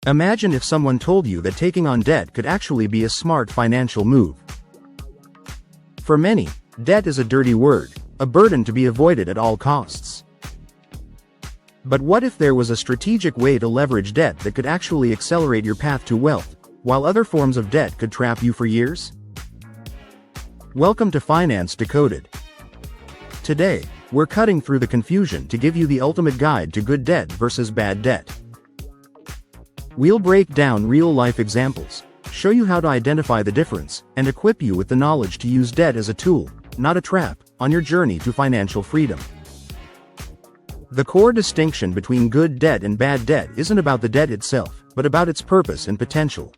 Imagine if someone told you that taking on debt could actually be a smart financial move. For many, debt is a dirty word, a burden to be avoided at all costs. But what if there was a strategic way to leverage debt that could actually accelerate your path to wealth, while other forms of debt could trap you for years? Welcome to Finance Decoded. Today, we're cutting through the confusion to give you the ultimate guide to good debt versus bad debt. We'll break down real-life examples, show you how to identify the difference, and equip you with the knowledge to use debt as a tool, not a trap, on your journey to financial freedom. The core distinction between good debt and bad debt isn't about the debt itself, but about its purpose and potential.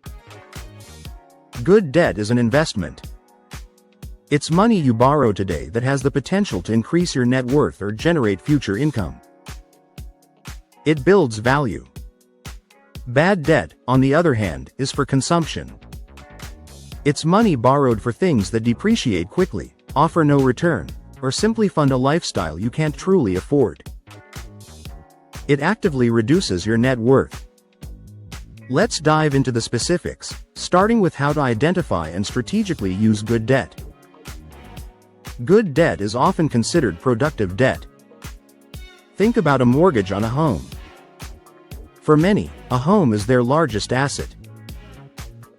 Good debt is an investment. It's money you borrow today that has the potential to increase your net worth or generate future income. It builds value. Bad debt, on the other hand, is for consumption. It's money borrowed for things that depreciate quickly, offer no return, or simply fund a lifestyle you can't truly afford. It actively reduces your net worth. Let's dive into the specifics, starting with how to identify and strategically use good debt. Good debt is often considered productive debt. Think about a mortgage on a home. For many, a home is their largest asset.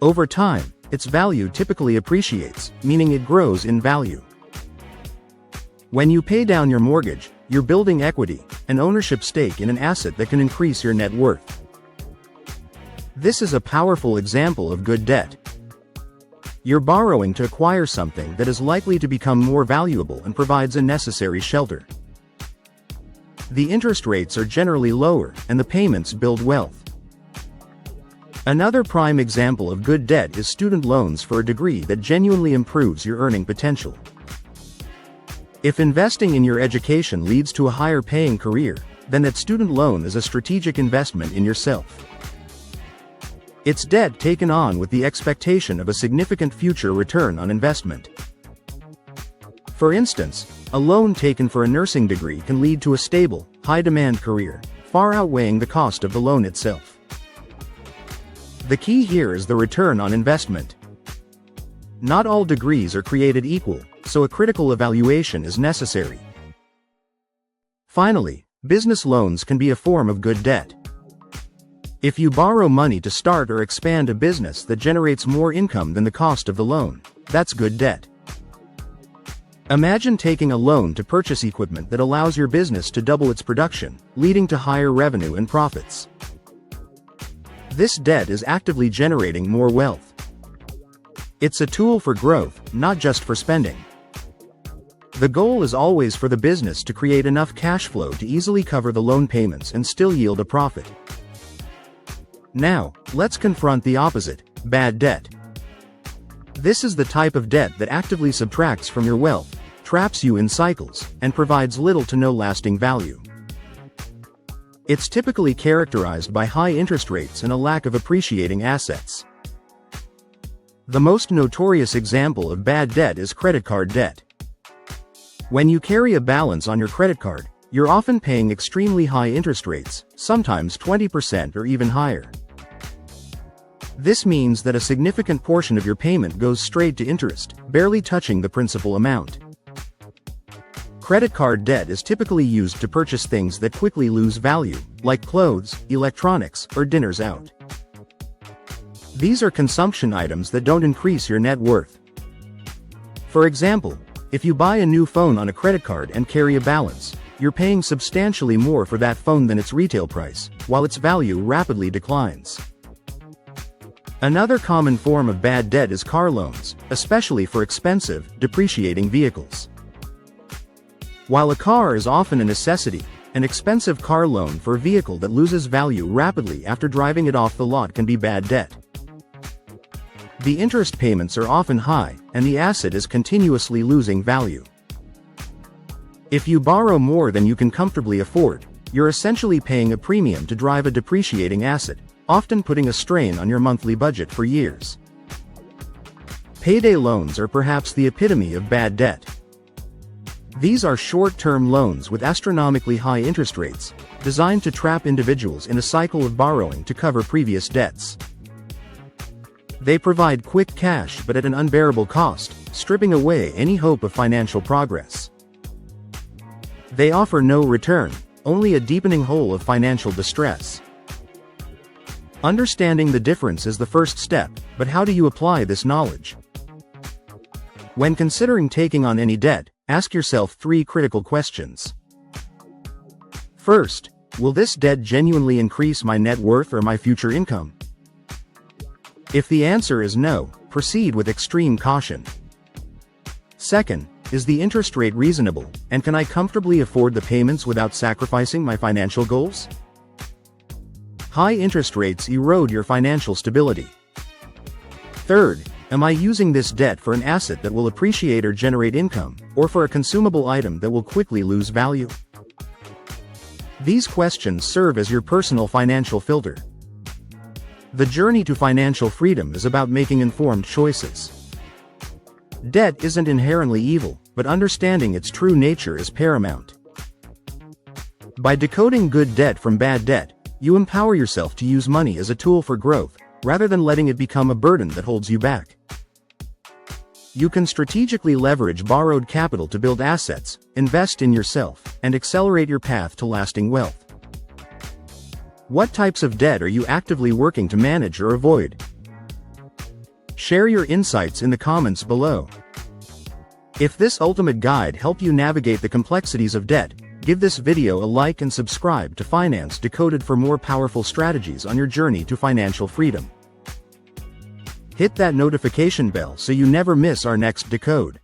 Over time, its value typically appreciates, meaning it grows in value. When you pay down your mortgage, you're building equity, an ownership stake in an asset that can increase your net worth. This is a powerful example of good debt. You're borrowing to acquire something that is likely to become more valuable and provides a necessary shelter. The interest rates are generally lower, and the payments build wealth. Another prime example of good debt is student loans for a degree that genuinely improves your earning potential. If investing in your education leads to a higher paying career, then that student loan is a strategic investment in yourself. It's debt taken on with the expectation of a significant future return on investment. For instance, a loan taken for a nursing degree can lead to a stable, high-demand career, far outweighing the cost of the loan itself. The key here is the return on investment. Not all degrees are created equal, so a critical evaluation is necessary. Finally, business loans can be a form of good debt. If you borrow money to start or expand a business that generates more income than the cost of the loan, that's good debt. Imagine taking a loan to purchase equipment that allows your business to double its production, leading to higher revenue and profits. This debt is actively generating more wealth. It's a tool for growth, not just for spending. The goal is always for the business to create enough cash flow to easily cover the loan payments and still yield a profit. Now, let's confront the opposite, bad debt. This is the type of debt that actively subtracts from your wealth, traps you in cycles, and provides little to no lasting value. It's typically characterized by high interest rates and a lack of appreciating assets. The most notorious example of bad debt is credit card debt. When you carry a balance on your credit card, you're often paying extremely high interest rates, sometimes 20% or even higher. This means that a significant portion of your payment goes straight to interest, barely touching the principal amount. Credit card debt is typically used to purchase things that quickly lose value, like clothes, electronics, or dinners out. These are consumption items that don't increase your net worth. For example, if you buy a new phone on a credit card and carry a balance, you're paying substantially more for that phone than its retail price, while its value rapidly declines. Another common form of bad debt is car loans, especially for expensive, depreciating vehicles. While a car is often a necessity, an expensive car loan for a vehicle that loses value rapidly after driving it off the lot can be bad debt. The interest payments are often high, and the asset is continuously losing value. If you borrow more than you can comfortably afford, you're essentially paying a premium to drive a depreciating asset, often putting a strain on your monthly budget for years. Payday loans are perhaps the epitome of bad debt. These are short-term loans with astronomically high interest rates, designed to trap individuals in a cycle of borrowing to cover previous debts. They provide quick cash but at an unbearable cost, stripping away any hope of financial progress. They offer no return, only a deepening hole of financial distress. Understanding the difference is the first step, but how do you apply this knowledge? When considering taking on any debt, ask yourself 3 critical questions. First, will this debt genuinely increase my net worth or my future income? If the answer is no, proceed with extreme caution. Second, is the interest rate reasonable, and can I comfortably afford the payments without sacrificing my financial goals? High interest rates erode your financial stability. Third, am I using this debt for an asset that will appreciate or generate income, or for a consumable item that will quickly lose value? These questions serve as your personal financial filter. The journey to financial freedom is about making informed choices. Debt isn't inherently evil, but understanding its true nature is paramount. By decoding good debt from bad debt, you empower yourself to use money as a tool for growth, rather than letting it become a burden that holds you back. You can strategically leverage borrowed capital to build assets, invest in yourself, and accelerate your path to lasting wealth. What types of debt are you actively working to manage or avoid? Share your insights in the comments below. If this ultimate guide helped you navigate the complexities of debt, give this video a like and subscribe to Finance Decoded for more powerful strategies on your journey to financial freedom. Hit that notification bell so you never miss our next Decode.